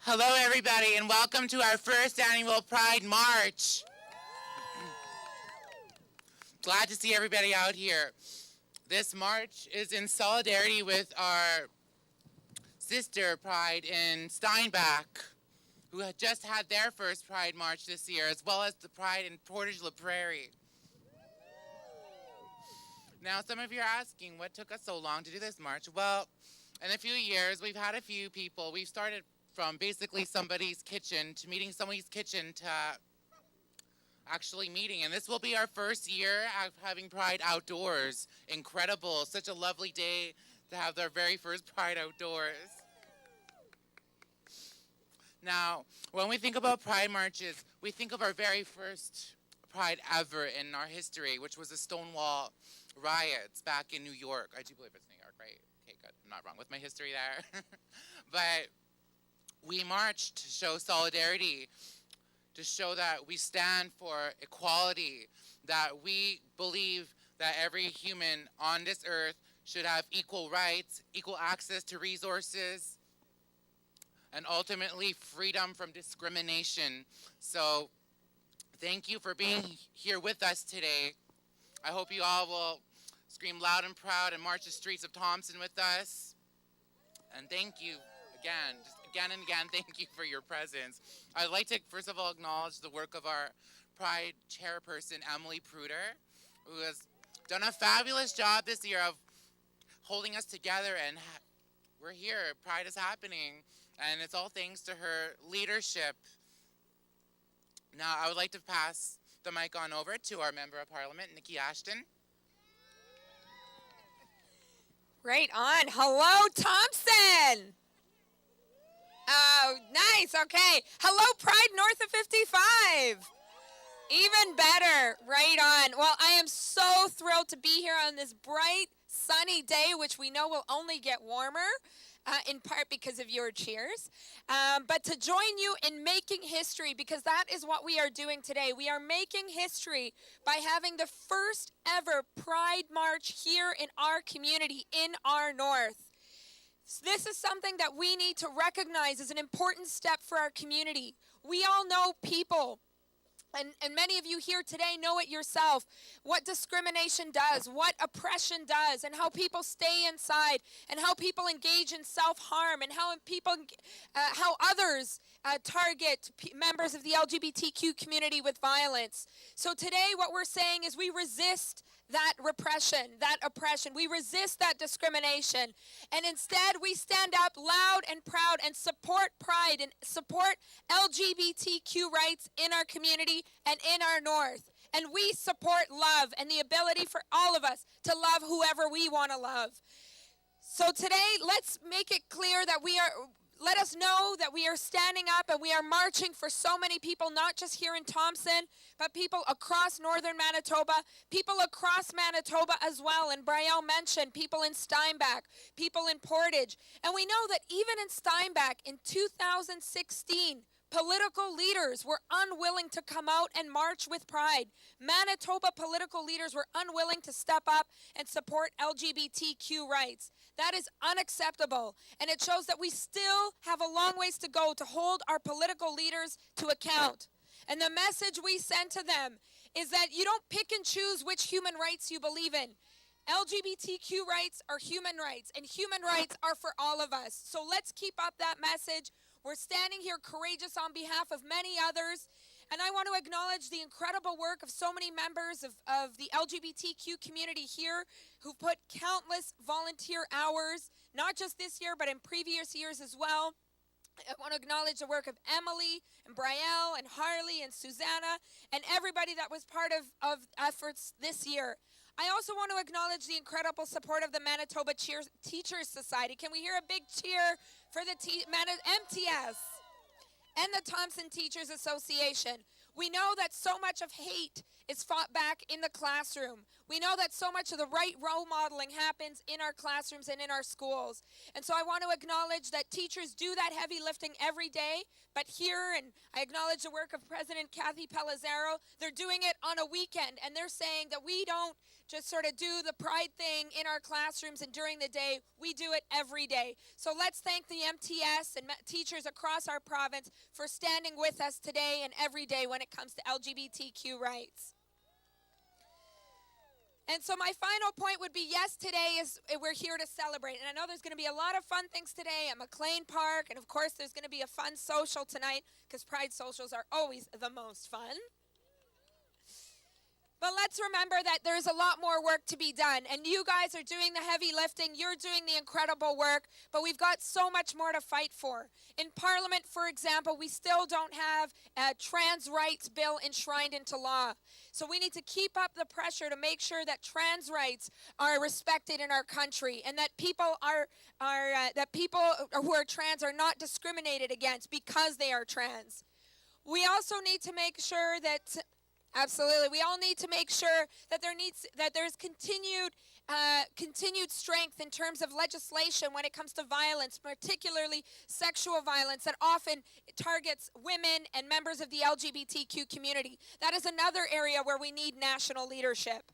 Hello, everybody, and welcome to our first annual Pride March. Glad to see everybody out here. This march is in solidarity with our sister Pride in Steinbach, who had just had their first Pride March this year, as well as the Pride in Portage la Prairie. Now, some of you are asking, what took us so long to do this march? Well, in a few years, we've had a few people. We've started from basically somebody's kitchen to meeting somebody's kitchen to actually meeting. And this will be our first year of having Pride outdoors. Incredible. Such a lovely day to have their very first Pride outdoors. Now, when we think about Pride marches, we think of our very first Pride ever in our history, which was the Stonewall riots back in New York. I do believe it's New York, right? Okay, good. I'm not wrong with my history there. But we marched to show solidarity, to show that we stand for equality, that we believe that every human on this earth should have equal rights, equal access to resources, and ultimately freedom from discrimination. So thank you for being here with us today. I hope you all will scream loud and proud and march the streets of Thompson with us. And thank you again, just again and again, thank you for your presence. I'd like to first of all acknowledge the work of our Pride chairperson, Emily Pruder, who has done a fabulous job this year of holding us together, and we're here, Pride is happening, and it's all thanks to her leadership. Now, I would like to pass the mic on over to our Member of Parliament, Nikki Ashton. Right on. Hello, Thompson. Oh, nice. Okay. Hello, Pride North of 55. Even better. Right on. Well, I am so thrilled to be here on this bright, sunny day, which we know will only get warmer. In part because of your cheers, but to join you in making history, because that is what we are doing today. We are making history by having the first ever Pride March here in our community, in our north. This is something that we need to recognize as an important step for our community. We all know people, and many of you here today know it yourself, what discrimination does, what oppression does, and how people stay inside, and how people engage in self-harm, and how others target members of the LGBTQ community with violence. So today what we're saying is we resist that repression, that oppression. We resist that discrimination. And instead, we stand up loud and proud and support Pride and support LGBTQ rights in our community and in our north. And we support love and the ability for all of us to love whoever we want to love. So today, let's make it clear that let us know that we are standing up and we are marching for so many people, not just here in Thompson, but people across northern Manitoba, people across Manitoba as well. And Brielle mentioned people in Steinbach, people in Portage. And we know that even in Steinbach in 2016, political leaders were unwilling to come out and march with Pride. Manitoba political leaders were unwilling to step up and support LGBTQ rights. That is unacceptable, and it shows that we still have a long ways to go to hold our political leaders to account. And the message we send to them is that you don't pick and choose which human rights you believe in. LGBTQ rights are human rights, and human rights are for all of us. So let's keep up that message. We're standing here courageous on behalf of many others. And I want to acknowledge the incredible work of so many members of the LGBTQ community here who've put countless volunteer hours, not just this year, but in previous years as well. I want to acknowledge the work of Emily and Brielle and Harley and Susanna and everybody that was part of efforts this year. I also want to acknowledge the incredible support of the Manitoba Teachers Society. Can we hear a big cheer for the MTS and the Thompson Teachers Association? We know that so much of hate is fought back in the classroom. We know that so much of the right role modeling happens in our classrooms and in our schools. And so I want to acknowledge that teachers do that heavy lifting every day, but here, and I acknowledge the work of President Kathy Pellizzaro, they're doing it on a weekend, and they're saying that we don't just sort of do the pride thing in our classrooms and during the day. We do it every day. So let's thank the MTS and teachers across our province for standing with us today and every day when it comes to LGBTQ rights. And so my final point would be, yes, today we're here to celebrate. And I know there's going to be a lot of fun things today at McLean Park. And of course, there's going to be a fun social tonight because Pride socials are always the most fun. But let's remember that there's a lot more work to be done. And you guys are doing the heavy lifting. You're doing the incredible work. But we've got so much more to fight for. In Parliament, for example, we still don't have a trans rights bill enshrined into law. So we need to keep up the pressure to make sure that trans rights are respected in our country and that people who are trans are not discriminated against because they are trans. We also need to make sure that absolutely. We all need to make sure that there's continued strength in terms of legislation when it comes to violence, particularly sexual violence that often targets women and members of the LGBTQ community. That is another area where we need national leadership.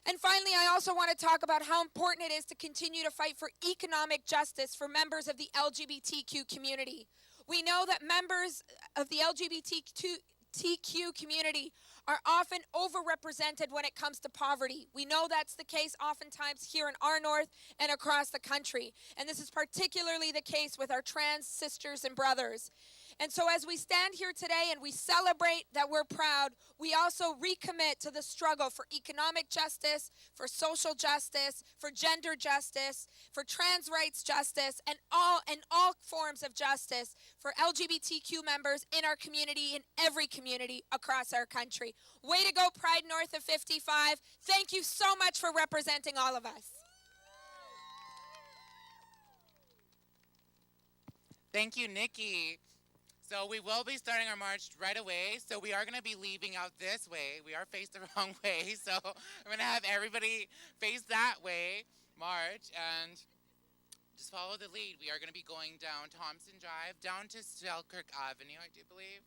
And finally, I also want to talk about how important it is to continue to fight for economic justice for members of the LGBTQ community. We know that members of the LGBTQ community are often overrepresented when it comes to poverty. We know that's the case oftentimes here in our north and across the country. And this is particularly the case with our trans sisters and brothers. And so as we stand here today and we celebrate that we're proud, we also recommit to the struggle for economic justice, for social justice, for gender justice, for trans rights justice, and all forms of justice for LGBTQ members in our community, in every community across our country. Way to go, Pride North of 55. Thank you so much for representing all of us. Thank you, Nikki. So we will be starting our march right away. So we are going to be leaving out this way. We are faced the wrong way. So I'm going to have everybody face that way, march, and just follow the lead. We are going to be going down Thompson Drive, down to Selkirk Avenue, I do believe.